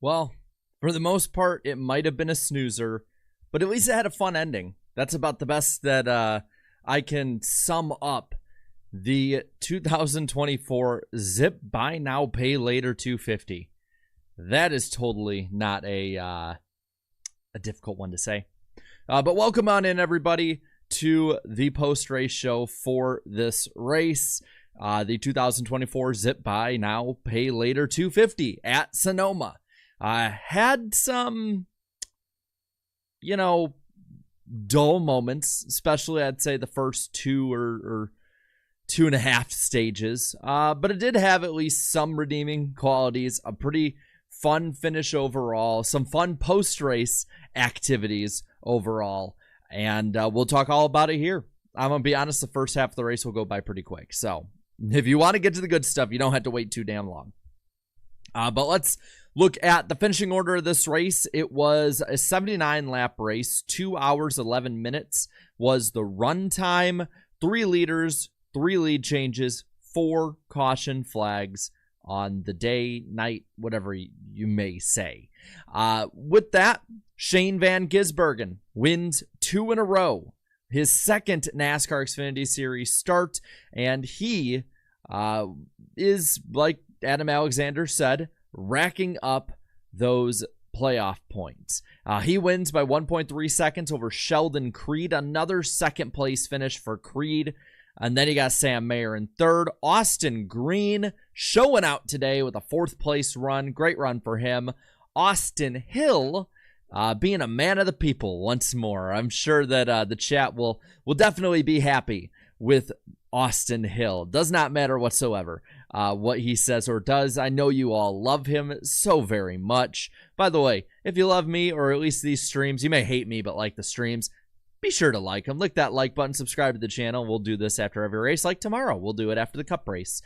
Well, for the most part, it might have been a snoozer, but at least it had a fun ending. That's about the best that I can sum up the 2024 Zip Buy Now Pay Later 250. That is totally not a difficult one to say. But welcome on in, everybody, to the post-race show for this race. The 2024 Zip Buy Now Pay Later 250 at Sonoma. Had some, dull moments, especially I'd say the first two or 2.5 stages. But it did have at least some redeeming qualities, a pretty fun finish overall, some fun post-race activities overall, and we'll talk all about it here. I'm going to be honest, the first half of the race will go by pretty quick. So if you want to get to the good stuff, you don't have to wait too damn long. But let's look at the finishing order of this race. It was a 79-lap race. 2 hours, 11 minutes was the run time. 3 leaders, 3 lead changes, 4 caution flags on the day, night, whatever you may say. With that, Shane Van Gisbergen wins 2 in a row. His second NASCAR Xfinity Series start, and he is, like Adam Alexander said, racking up those playoff points. He wins by 1.3 seconds over Sheldon Creed, another second place finish for Creed. And then you got Sam Mayer in third. Austin Green showing out today with a 4th place run. Great run for him. Austin Hill being a man of the people once more. I'm sure that the chat will definitely be happy with Austin Hill. Does not matter whatsoever what he says or does. I know you all love him so very much. By the way, if you love me or at least these streams, you may hate me but like the streams, be sure to like them. Click that like button, subscribe to the channel. We'll do this after every race. Like tomorrow, we'll do it after the Cup race.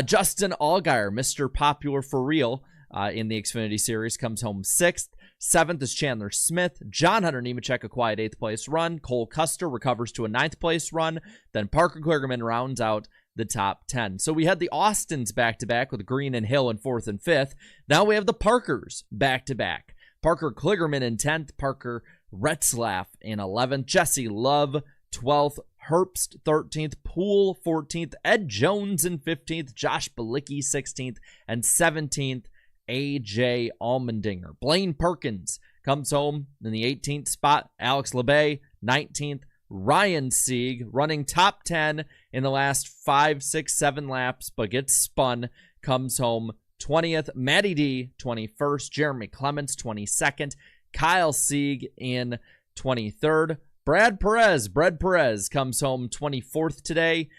Justin Allgaier, Mr. Popular for Real in the Xfinity Series, comes home 6th. 7th is Chandler Smith. John Hunter Nemechek, a quiet 8th place run. Cole Custer recovers to a 9th place run. Then Parker Kligerman rounds out the top 10. So we had the Austins back-to-back with Green and Hill in 4th and 5th. Now we have the Parkers back-to-back. Parker Kligerman in 10th. Parker Retzlaff in 11th. Jesse Love 12th. Herbst 13th. Poole 14th. Ed Jones in 15th. Josh Bilicki 16th. And 17th, A.J. Allmendinger. Blaine Perkins comes home in the 18th spot. Alex LeBay 19th. Ryan Sieg running top 10 in the last 5, 6, 7 laps, but gets spun, comes home 20th. Matty D 21st. Jeremy Clements 22nd. Kyle Sieg in 23rd. Brad Perez comes home 24th today.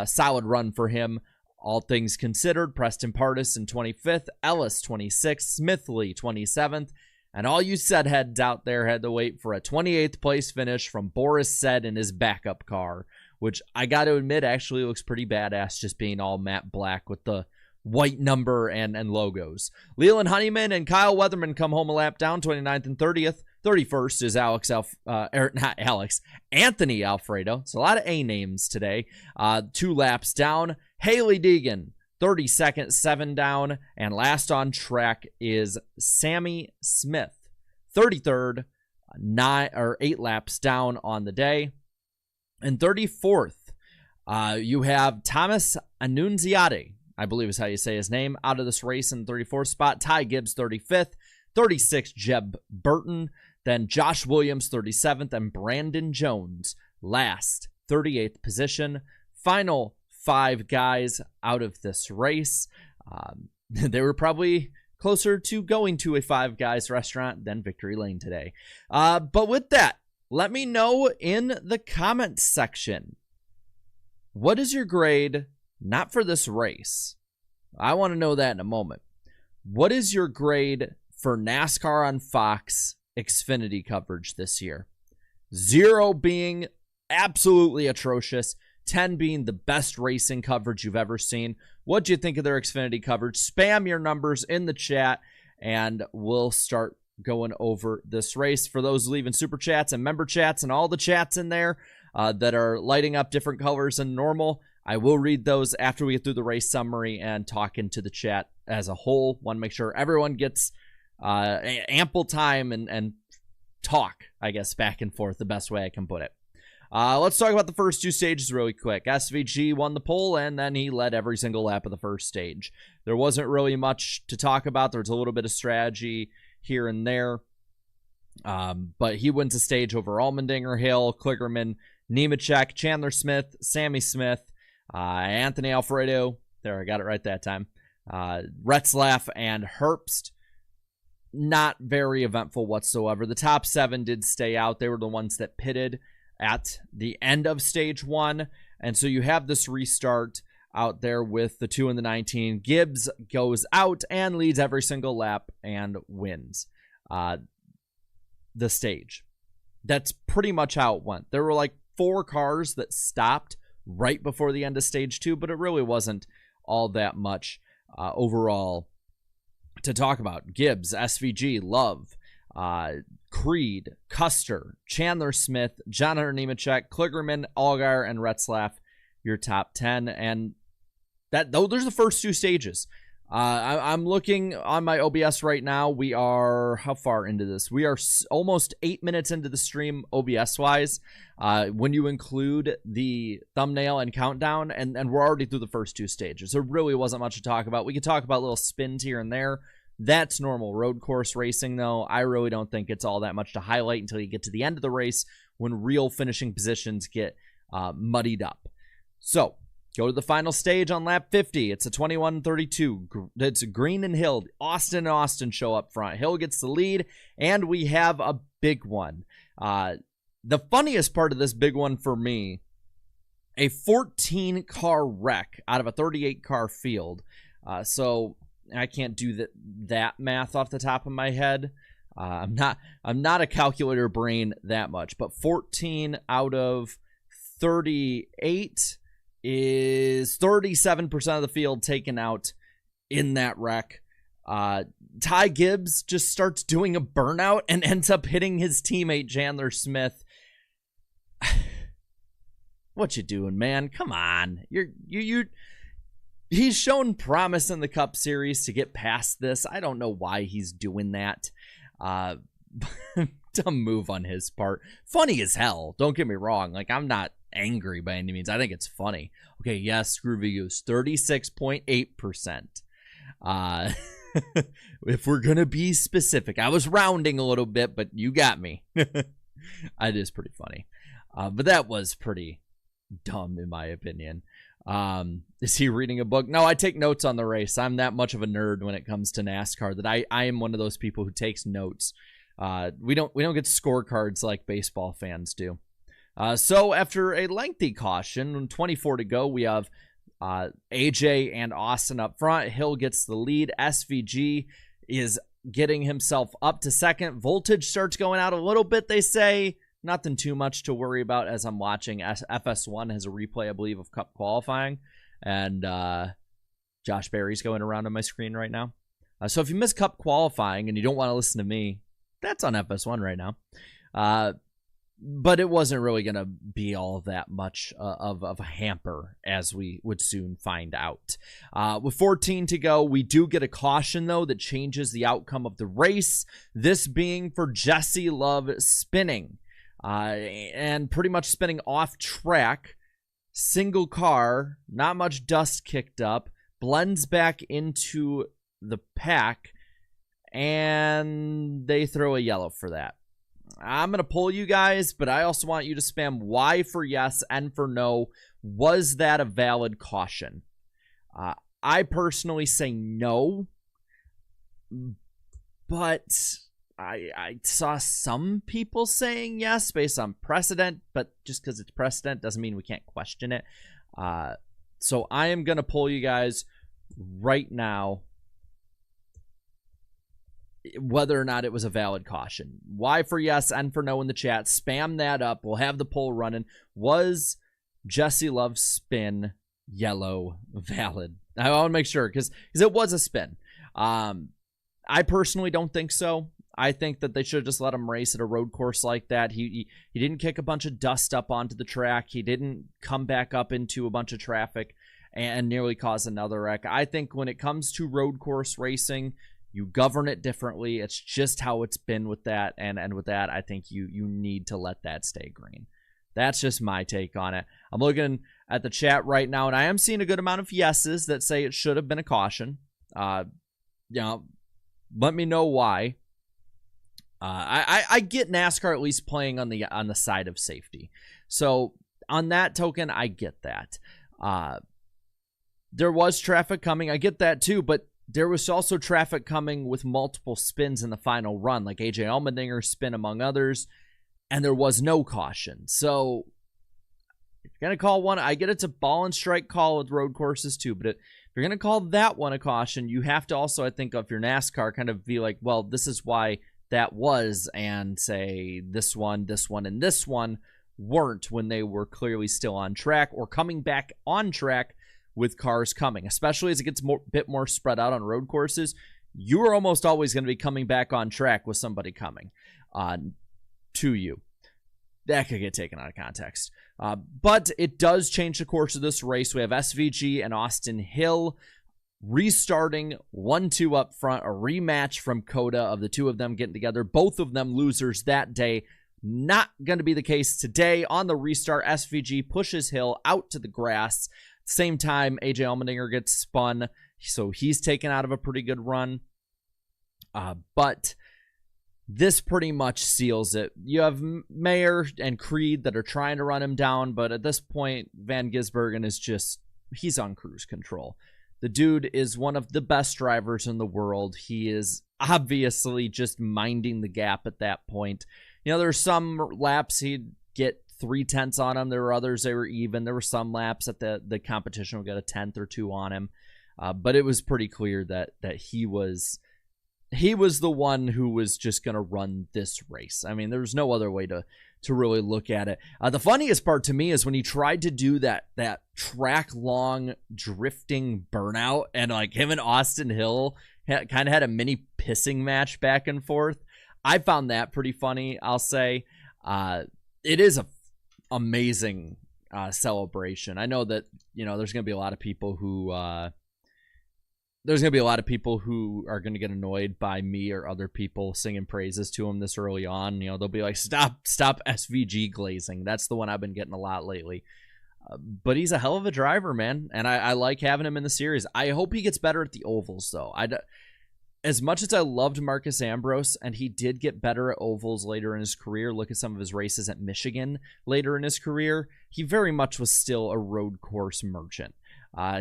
Solid run for him, all things considered. Preston Pardus in 25th. Ellis 26th. Smithley 27th. And all you Said heads out there had to wait for a 28th place finish from Boris Said in his backup car, which I got to admit actually looks pretty badass, just being all matte black with the white number and logos. Leland Honeyman and Kyle Weatherman come home a lap down, 29th and 30th. 31st is Anthony Alfredo. It's a lot of A names today. 2 laps down. Haley Deegan, 32nd, 7 down. And last on track is Sammy Smith, 33rd, 8 laps down on the day. And 34th, you have Thomas Annunziati, I believe is how you say his name, out of this race in the 34th spot. Ty Gibbs, 35th. 36th, Jeb Burton. Then Josh Williams, 37th. And Brandon Jones, last, 38th position. Final 5 guys out of this race. They were probably closer to going to a 5 guys restaurant than Victory Lane today. But with that, let me know in the comments section, what is your grade, not for this race? I want to know that in a moment. What is your grade for NASCAR on Fox Xfinity coverage this year? 0 being absolutely atrocious, 10 being the best racing coverage you've ever seen. What do you think of their Xfinity coverage? Spam your numbers in the chat, and we'll start going over this race. For those leaving super chats and member chats and all the chats in there that are lighting up different colors than normal, I will read those after we get through the race summary and talk into the chat as a whole. Want to make sure everyone gets ample time and talk, I guess, back and forth, the best way I can put it. Let's talk about the first 2 stages really quick. SVG won the pole, and then he led every single lap of the first stage. There wasn't really much to talk about. There was a little bit of strategy here and there. But he wins a stage over Allmendinger, Hill, Kligerman, Nemechek, Chandler Smith, Sammy Smith, Anthony Alfredo. There, I got it right that time. Retzlaff and Herbst. Not very eventful whatsoever. The top 7 did stay out. They were the ones that pitted at the end of stage 1. And so you have this restart out there with the 2 and the 19. Gibbs goes out and leads every single lap and wins the stage. That's pretty much how it went. There were like 4 cars that stopped right before the end of stage 2, but it really wasn't all that much overall to talk about. Gibbs, SVG, Love, Creed, Custer, Chandler Smith, Jonathan Nemechek, Kligerman, Allgaier, and Retzlaff, your top 10. And those are the first 2 stages. I'm looking on my OBS right now. We are, how far into this? We are almost 8 minutes into the stream OBS-wise, when you include the thumbnail and countdown, and we're already through the first 2 stages. There really wasn't much to talk about. We could talk about little spins here and there. That's normal road course racing, though. I really don't think it's all that much to highlight until you get to the end of the race when real finishing positions get muddied up. So, go to the final stage on lap 50. It's a 21:32. It's Green and Hill. Austin show up front. Hill gets the lead, and we have a big one. The funniest part of this big one for me, a 14-car wreck out of a 38-car field. So I can't do that math off the top of my head. I'm not a calculator brain that much, but 14 out of 38 is 37% of the field taken out in that wreck. Ty Gibbs just starts doing a burnout and ends up hitting his teammate Chandler Smith. What you doing, man? Come on. He's shown promise in the Cup Series to get past this. I don't know why he's doing that. Dumb move on his part. Funny as hell. Don't get me wrong. Like, I'm not angry by any means. I think it's funny. Okay, yes, screw Goose. 36.8%. If we're going to be specific. I was rounding a little bit, but you got me. It is pretty funny. But that was pretty dumb in my opinion. Is he reading a book? No, I take notes on the race. I'm that much of a nerd when it comes to NASCAR that I am one of those people who takes notes. We don't get scorecards like baseball fans do. So after a lengthy caution, 24 to go, we have AJ and Austin up front. Hill gets the lead. SVG is getting himself up to second. Voltage starts going out a little bit, they say. Nothing too much to worry about as I'm watching. FS1 has a replay, I believe, of Cup qualifying. And Josh Berry's going around on my screen right now. So if you miss Cup qualifying and you don't want to listen to me, that's on FS1 right now. But it wasn't really going to be all that much of a hamper, as we would soon find out. With 14 to go, we do get a caution, though, that changes the outcome of the race. This being for Jesse Love spinning. And pretty much spinning off track. Single car, not much dust kicked up. Blends back into the pack. And they throw a yellow for that. I'm going to pull you guys, but I also want you to spam Y for yes, N for no. Was that a valid caution? I personally say no, but I saw some people saying yes based on precedent, but just because it's precedent doesn't mean we can't question it. So I am going to pull you guys right now whether or not it was a valid caution. Y for yes, N for no in the chat. Spam that up. We'll have the poll running. Was Jesse Love's spin yellow valid? I want to make sure because it was a spin. I personally don't think so. I think that they should have just let him race at a road course like that. He didn't kick a bunch of dust up onto the track. He didn't come back up into a bunch of traffic and nearly cause another wreck. I think when it comes to road course racing, You govern it differently. It's just how it's been with that. And with that, I think you need to let that stay green. That's just my take on it. I'm looking at the chat right now, and I am seeing a good amount of yeses that say it should have been a caution. Let me know why. I get NASCAR at least playing on the side of safety. So on that token, I get that. There was traffic coming. I get that too, but there was also traffic coming with multiple spins in the final run, like AJ Allmendinger's spin among others, and there was no caution. So if you're going to call one, I get it's a ball and strike call with road courses too, but if you're going to call that one a caution, you have to also, I think, if you're NASCAR, kind of be like, well, this is why that was, and say this one, and this one weren't when they were clearly still on track or coming back on track with cars coming, especially as it gets a bit more spread out on road courses. You are almost always going to be coming back on track with somebody coming to you. That could get taken out of context. But it does change the course of this race. We have SVG and Austin Hill restarting 1-2 up front, a rematch from Coda of the two of them getting together. Both of them losers that day. Not going to be the case today. On the restart, SVG pushes Hill out to the grass. Same time, AJ Allmendinger gets spun, so he's taken out of a pretty good run. But this pretty much seals it. You have Mayer and Creed that are trying to run him down, but at this point, Van Gisbergen is just, he's on cruise control. The dude is one of the best drivers in the world. He is obviously just minding the gap at that point. You know, there's some laps he'd get 3/10 on him. There were others they were even. There were some laps that the competition would get a 10th or 2 on him. But it was pretty clear that he was the one who was just going to run this race. I mean, there was no other way to really look at it. The funniest part to me is when he tried to do that track long drifting burnout, and like him and Austin Hill kind of had a mini pissing match back and forth. I found that pretty funny, I'll say. It is a amazing celebration. I know that, you know, there's going to be a lot of people who are going to get annoyed by me or other people singing praises to him this early on. You know, they'll be like, stop SVG glazing. That's the one I've been getting a lot lately. But he's a hell of a driver, man, and I like having him in the series. I hope he gets better at the ovals, though. As much as I loved Marcus Ambrose, and he did get better at ovals later in his career, look at some of his races at Michigan later in his career, he very much was still a road course merchant.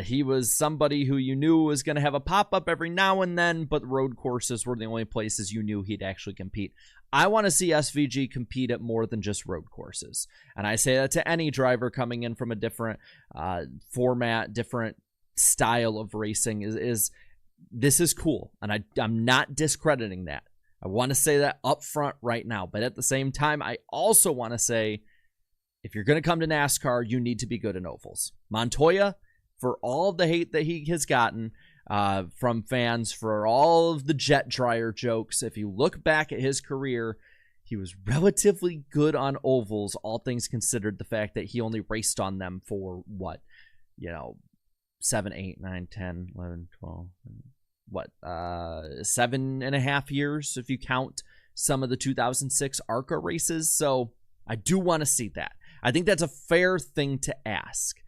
He was somebody who you knew was going to have a pop-up every now and then, but road courses were the only places you knew he'd actually compete. I want to see SVG compete at more than just road courses. And I say that to any driver coming in from a different format, different style of racing. This is cool, and I'm not discrediting that. I want to say that up front right now, but at the same time, I also want to say, if you're going to come to NASCAR, you need to be good in ovals. Montoya, for all of the hate that he has gotten from fans, for all of the jet dryer jokes, if you look back at his career, he was relatively good on ovals, all things considered, the fact that he only raced on them for, 7, 8, 9, 10, 11, 12, 7.5 years, if you count some of the 2006 ARCA races. So I do want to see that. I think that's a fair thing to ask.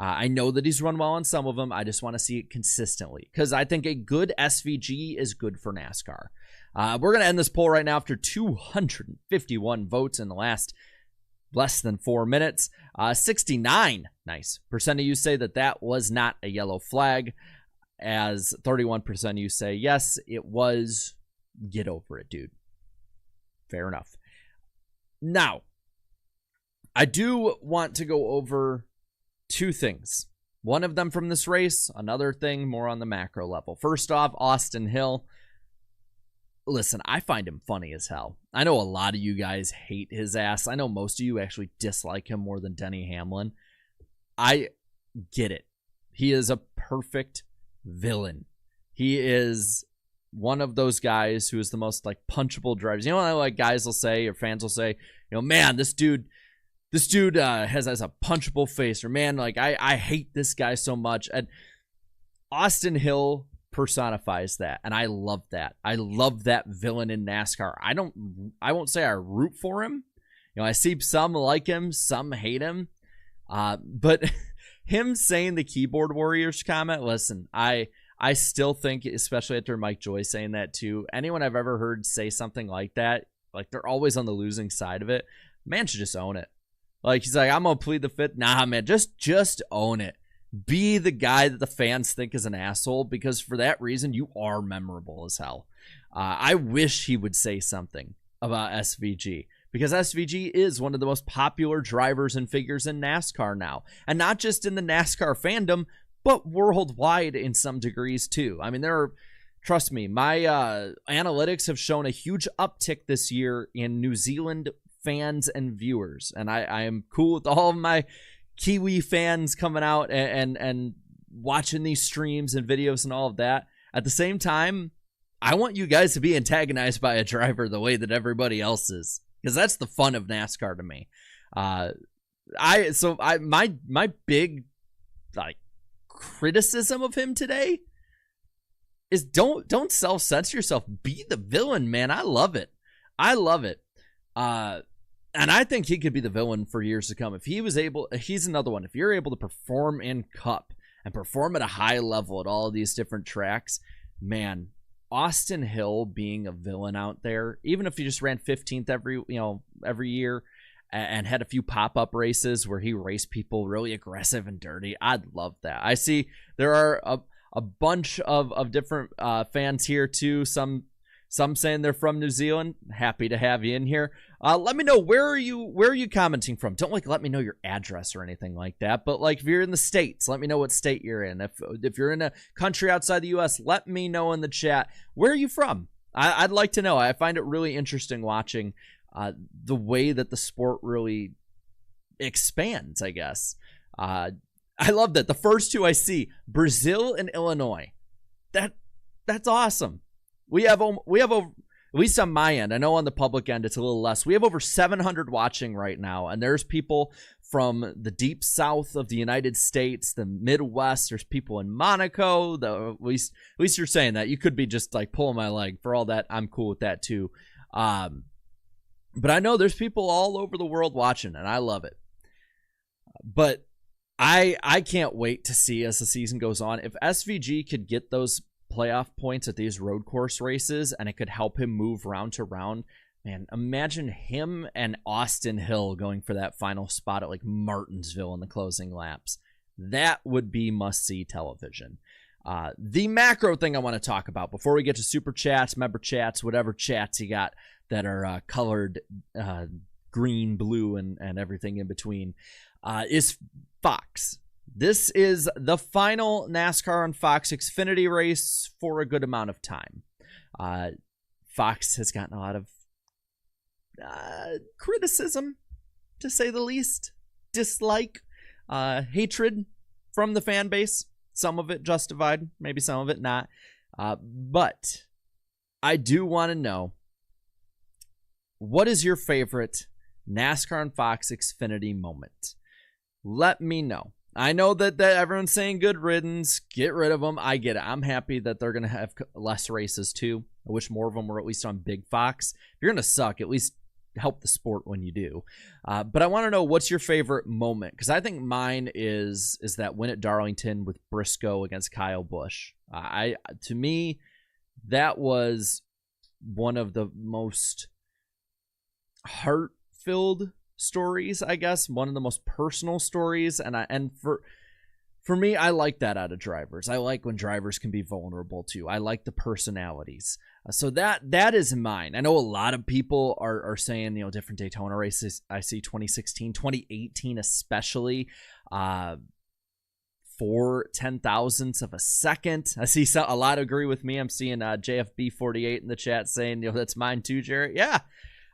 I know that he's run well on some of them. I just want to see it consistently, because I think a good SVG is good for NASCAR. We're going to end this poll right now after 251 votes in the last less than 4 minutes. 69% of you say that was not a yellow flag, as 31% of you say yes, it was. Get over it, dude. Fair enough. Now, I do want to go over 2 things. One of them from this race, another thing more on the macro level. First off, Austin Hill. Listen, I find him funny as hell. I know a lot of you guys hate his ass. I know most of you actually dislike him more than Denny Hamlin. I get it. He is a perfect villain. He is one of those guys who is the most like punchable drivers. You know, like guys will say, or fans will say, man, this dude has a punchable face, or man, like I hate this guy so much. And Austin Hill personifies that, and I love that. I love that villain in NASCAR. I won't say I root for him. You know, I see some like him, some hate him. But him saying the keyboard warriors comment, listen, I still think, especially after Mike Joy saying that too, anyone I've ever heard say something like that, like they're always on the losing side of it, man should just own it. Like, he's like, I'm going to plead the fifth. Nah, man, just own it. Be the guy that the fans think is an asshole, because for that reason, you are memorable as hell. I wish he would say something about SVG, because SVG is one of the most popular drivers and figures in NASCAR now. And not just in the NASCAR fandom, but worldwide in some degrees too. I mean, trust me, my analytics have shown a huge uptick this year in New Zealand fans and viewers. And I am cool with all of my Kiwi fans coming out and watching these streams and videos and all of that. At the same time, I want you guys to be antagonized by a driver the way that everybody else is, because that's the fun of NASCAR to me. My big criticism of him today is don't self-censor yourself. Be the villain, man. I love it. And I think he could be the villain for years to come. If he was able, he's another one. If you're able to perform in Cup and perform at a high level at all of these different tracks, man, Austin Hill being a villain out there, even if he just ran 15th every year and had a few pop-up races where he raced people really aggressive and dirty, I'd love that. I see there are a bunch of different fans here too. Some saying they're from New Zealand. Happy to have you in here. Let me know, where are you commenting from? Don't let me know your address or anything like that. But if you're in the States, let me know what state you're in. If you're in a country outside the U.S., let me know in the chat. Where are you from? I'd like to know. I find it really interesting watching the way that the sport really expands, I guess. I love that. The first two I see, Brazil and Illinois. That's awesome. We have over, at least on my end, I know on the public end it's a little less, we have over 700 watching right now, and there's people from the deep south of the United States, the Midwest. There's people in Monaco. At least you're saying that. You could be just pulling my leg. For all that, I'm cool with that too. But I know there's people all over the world watching, and I love it. But I can't wait to see, as the season goes on, if SVG could get those playoff points at these road course races and it could help him move round to round. Man, imagine him and Austin Hill going for that final spot at Martinsville in the closing laps. That would be must-see television. The macro thing I want to talk about before we get to super chats, member chats, whatever chats you got that are colored green, blue, and everything in between, is Fox. This is the final NASCAR on Fox Xfinity race for a good amount of time. Fox has gotten a lot of criticism, to say the least, dislike, hatred from the fan base. Some of it justified, maybe some of it not. But I do want to know, what is your favorite NASCAR on Fox Xfinity moment? Let me know. I know that everyone's saying good riddance, get rid of them. I get it. I'm happy that they're going to have less races too. I wish more of them were at least on Big Fox. If you're going to suck, at least help the sport when you do. But I want to know, what's your favorite moment? Because I think mine is that win at Darlington with Briscoe against Kyle Busch. To me, that was one of the most heart-filled stories, I guess, one of the most personal stories, and for me, I like that out of drivers. I like when drivers can be vulnerable too. I like the personalities. So that is mine. I know a lot of people are saying, different Daytona races. I see 2016, 2018 especially, 4 10,000ths of a second. I see a lot agree with me. I'm seeing JFB48 in the chat saying, that's mine too, Jarrett. Yeah,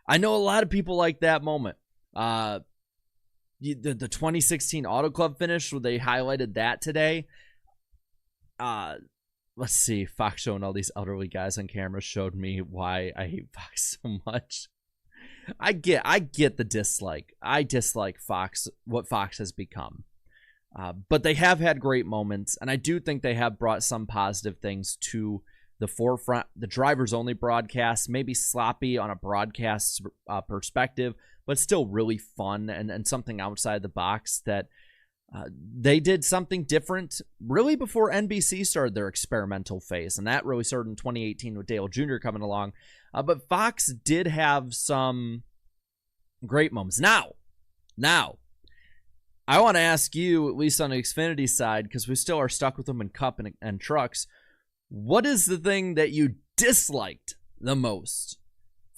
I know a lot of people like that moment. The 2016 Auto Club finish, where they highlighted that today. Let's see, Fox showing all these elderly guys on camera showed me why I hate Fox so much. I get the dislike. I dislike Fox, what Fox has become. But they have had great moments, and I do think they have brought some positive things to the forefront. The drivers only broadcast, maybe sloppy on a broadcast perspective, but still really fun and something outside the box that they did something different really before NBC started their experimental phase. And that really started in 2018 with Dale Jr. coming along. But Fox did have some great moments. Now, I want to ask you, at least on the Xfinity side, because we still are stuck with them in Cup and trucks, what is the thing that you disliked the most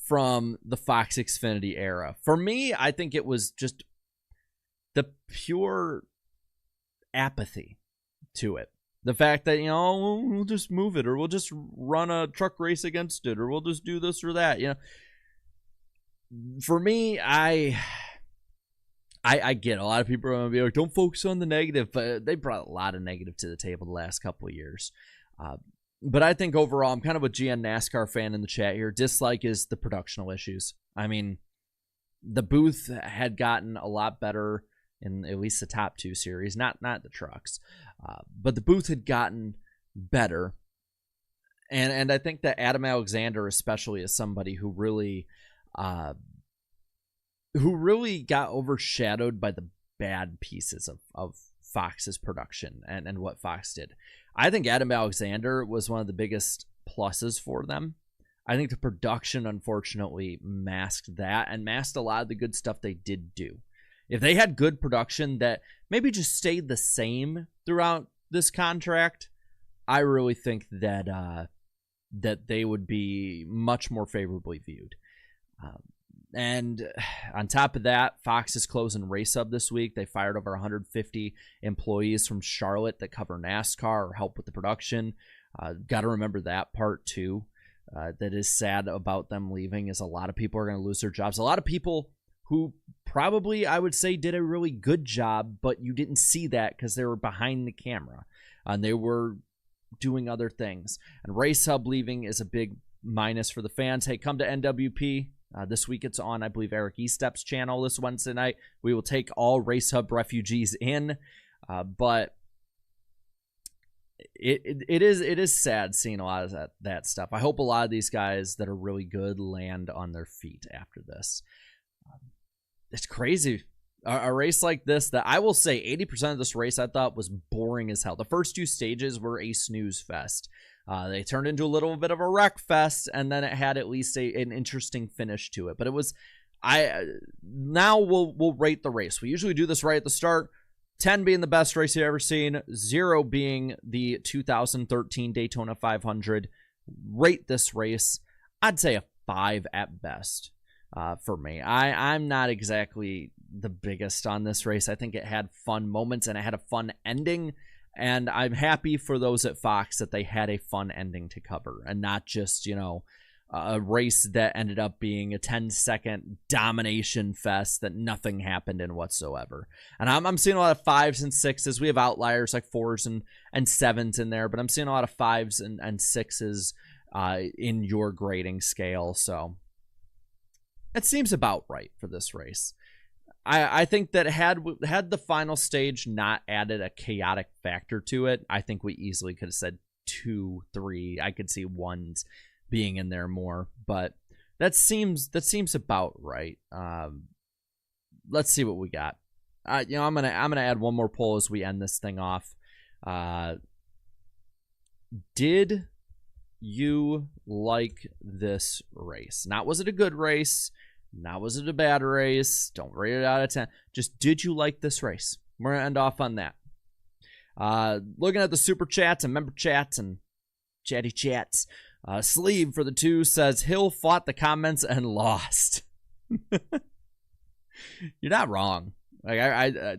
from the Fox Xfinity era? For me, I think it was just the pure apathy to it. The fact that, we'll just move it, or we'll just run a truck race against it, or we'll just do this or that. For me, I get a lot of people are going to be like, don't focus on the negative, but they brought a lot of negative to the table the last couple of years. But I think overall, I'm kind of a GN NASCAR fan in the chat here. Dislike is the productional issues. I mean, the booth had gotten a lot better in at least the top two series, not the trucks, but the booth had gotten better. And I think that Adam Alexander especially is somebody who really got overshadowed by the bad pieces of Fox's production and what Fox did. I think Adam Alexander was one of the biggest pluses for them. I think the production, unfortunately, masked that and masked a lot of the good stuff they did do. If they had good production that maybe just stayed the same throughout this contract, I really think that that they would be much more favorably viewed. And on top of that, Fox is closing Race Hub this week. They fired over 150 employees from Charlotte that cover NASCAR or help with the production. Got to remember that part too. That is sad about them leaving, is a lot of people are going to lose their jobs. A lot of people who probably, I would say, did a really good job, but you didn't see that because they were behind the camera and they were doing other things. And Race Hub leaving is a big minus for the fans. Hey, come to NWP. This week it's on, I believe, Eric Estep's channel this Wednesday night. We will take all Race Hub refugees in, but it is sad seeing a lot of that stuff. I hope a lot of these guys that are really good land on their feet after this. It's crazy. A race like this, that I will say 80% of this race I thought was boring as hell. The first two stages were a snooze fest. They turned into a little bit of a wreck fest, and then it had at least an interesting finish to it. But it was, now we'll rate the race. We usually do this right at the start. 10 being the best race you've ever seen, 0 being the 2013 Daytona 500. Rate this race, I'd say a 5 at best. For me, I'm not exactly the biggest on this race. I think it had fun moments and it had a fun ending, and I'm happy for those at Fox that they had a fun ending to cover and not just, a race that ended up being a 10-second domination fest that nothing happened in whatsoever. And I'm seeing a lot of 5s and 6s. We have outliers like 4s and 7s in there, but I'm seeing a lot of 5s and 6s in your grading scale. So it seems about right for this race. I think that had the final stage not added a chaotic factor to it, I think we easily could have said 2, 3. I could see 1s being in there more, but that seems about right. Let's see what we got. I'm gonna add one more poll as we end this thing off. Did you like this race? Not was it a good race? Not was it a bad race? Don't rate it out of 10. Just did you like this race? We're going to end off on that. Looking at the super chats and member chats and chatty chats. Sleeve for the 2 says Hill fought the comments and lost. You're not wrong. Like I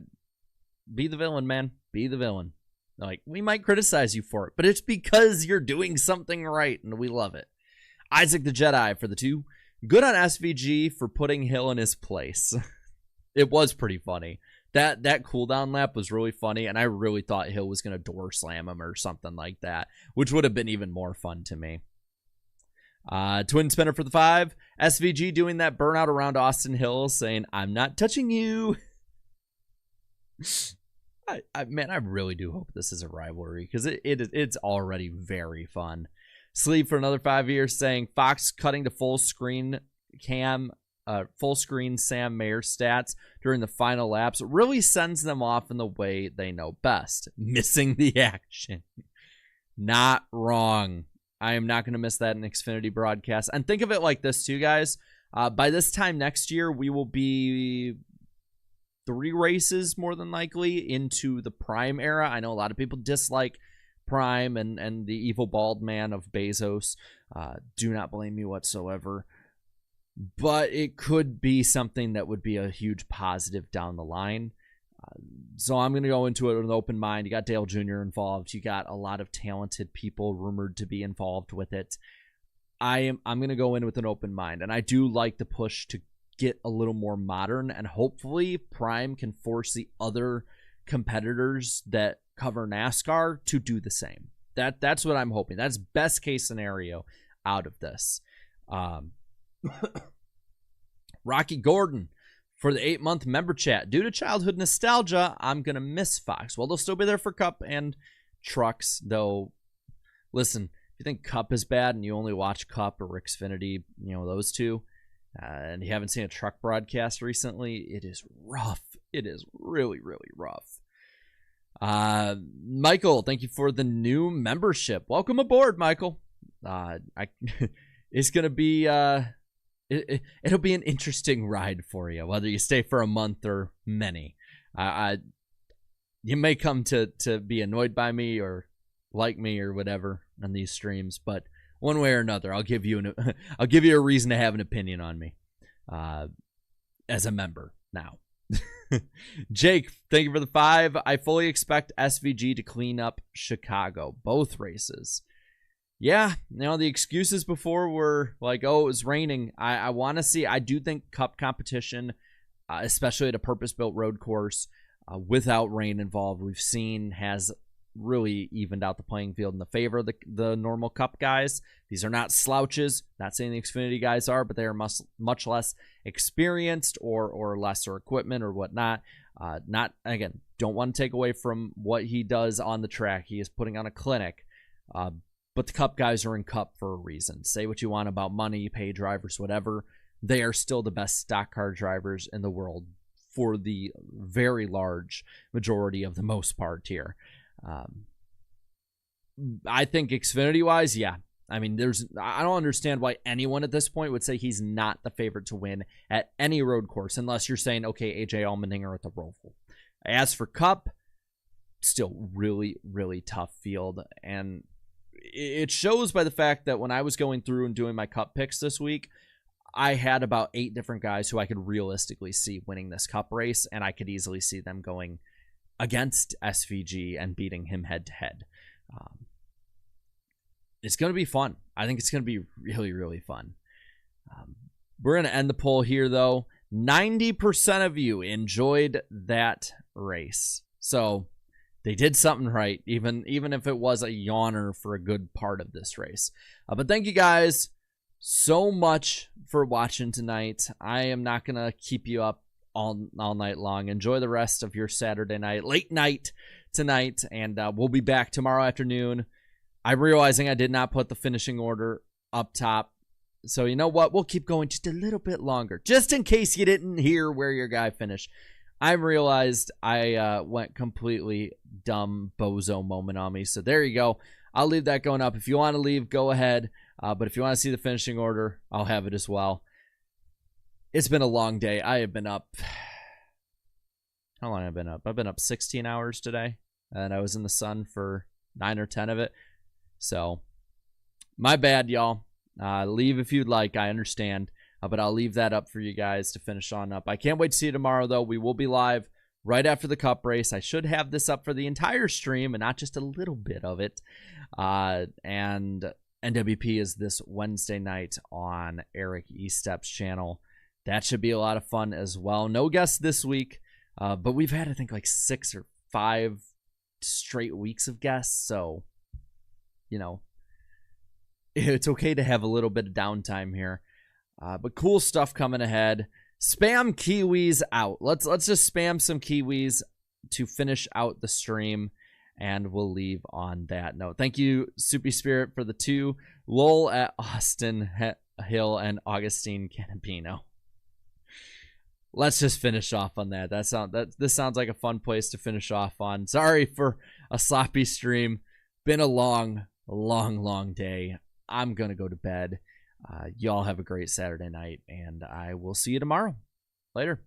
be the villain, man. Be the villain. Like, we might criticize you for it, but it's because you're doing something right, and we love it. Isaac the Jedi for the 2. Good on SVG for putting Hill in his place. It was pretty funny. That cooldown lap was really funny, and I really thought Hill was going to door slam him or something like that, which would have been even more fun to me. Twin Spinner for the 5. SVG doing that burnout around Austin Hill, saying, I'm not touching you. Man, I really do hope this is a rivalry because it's already very fun. Sleep for another 5 years saying Fox cutting to full screen Sam Mayer stats during the final laps really sends them off in the way they know best, missing the action. Not wrong. I am not going to miss that in Xfinity broadcast. And think of it like this too, guys. By this time next year, we will be 3 races more than likely into the Prime era. I know a lot of people dislike Prime and the evil bald man of Bezos. Do not blame me whatsoever. But it could be something that would be a huge positive down the line. So I'm going to go into it with an open mind. You got Dale Jr. involved. You got a lot of talented people rumored to be involved with it. I'm going to go in with an open mind. And I do like the push to get a little more modern. And hopefully Prime can force the other competitors that cover NASCAR to do the same. That's what I'm hoping. That's best case scenario out of this. Rocky Gordon for the 8-month member chat. Due to childhood nostalgia, I'm going to miss Fox. Well, they'll still be there for Cup and Trucks, though. Listen, if you think Cup is bad and you only watch Cup or Xfinity, those two, and you haven't seen a truck broadcast recently, it is rough. It is really, really rough. Michael, thank you for the new membership. Welcome aboard, Michael. It's going to be... It'll be an interesting ride for you, whether you stay for a month or many. You may come to be annoyed by me or like me or whatever on these streams, but one way or another, I'll give you a reason to have an opinion on me as a member now. Jake, thank you for the 5. I fully expect SVG to clean up Chicago, both races. Yeah, the excuses before were like, oh, it was raining. I want to see, I do think Cup competition, especially at a purpose-built road course, without rain involved, we've seen has really evened out the playing field in the favor of the normal Cup guys. These are not slouches. Not saying the Xfinity guys are, but they are much less experienced or lesser equipment or whatnot. Again, don't want to take away from what he does on the track. He is putting on a clinic. But the Cup guys are in Cup for a reason. Say what you want about money, pay drivers, whatever. They are still the best stock car drivers in the world for the very large majority of the most part here. I think Xfinity-wise, yeah. I mean, I don't understand why anyone at this point would say he's not the favorite to win at any road course, unless you're saying, okay, AJ Allmendinger at the Roval. As for Cup, still really, really tough field, and it shows by the fact that when I was going through and doing my Cup picks this week, I had about 8 different guys who I could realistically see winning this Cup race, and I could easily see them going against SVG and beating him head-to-head. It's going to be fun. I think it's going to be really, really fun. We're going to end the poll here, though. 90% of you enjoyed that race. So they did something right, even if it was a yawner for a good part of this race. But thank you guys so much for watching tonight. I am not going to keep you up all night long. Enjoy the rest of your Saturday night, late night tonight, and we'll be back tomorrow afternoon. I'm realizing I did not put the finishing order up top. So you know what? We'll keep going just a little bit longer, just in case you didn't hear where your guy finished. I realized I went completely dumb bozo moment on me. So there you go. I'll leave that going up. If you want to leave, go ahead. But if you want to see the finishing order, I'll have it as well. It's been a long day. I have been up. How long have I been up? I've been up 16 hours today. And I was in the sun for 9 or 10 of it. So, my bad, y'all. Leave if you'd like. I understand. But I'll leave that up for you guys to finish on up. I can't wait to see you tomorrow, though. We will be live right after the Cup race. I should have this up for the entire stream and not just a little bit of it. And NWP is this Wednesday night on Eric Estep's channel. That should be a lot of fun as well. No guests this week, but we've had, I think, like 6 or 5 straight weeks of guests. So, you know, it's okay to have a little bit of downtime here. But cool stuff coming ahead. Spam Kiwis out. Let's just spam some Kiwis. to finish out the stream, and we'll leave on that note. Thank you, Soupy Spirit, for the 2. Lowell at Austin Hill and Augustine Canapino. Let's just finish off on that. This sounds like a fun place to finish off on. Sorry for a sloppy stream. Been a long day. I'm going to go to bed. Y'all have a great Saturday night, and I will see you tomorrow. Later.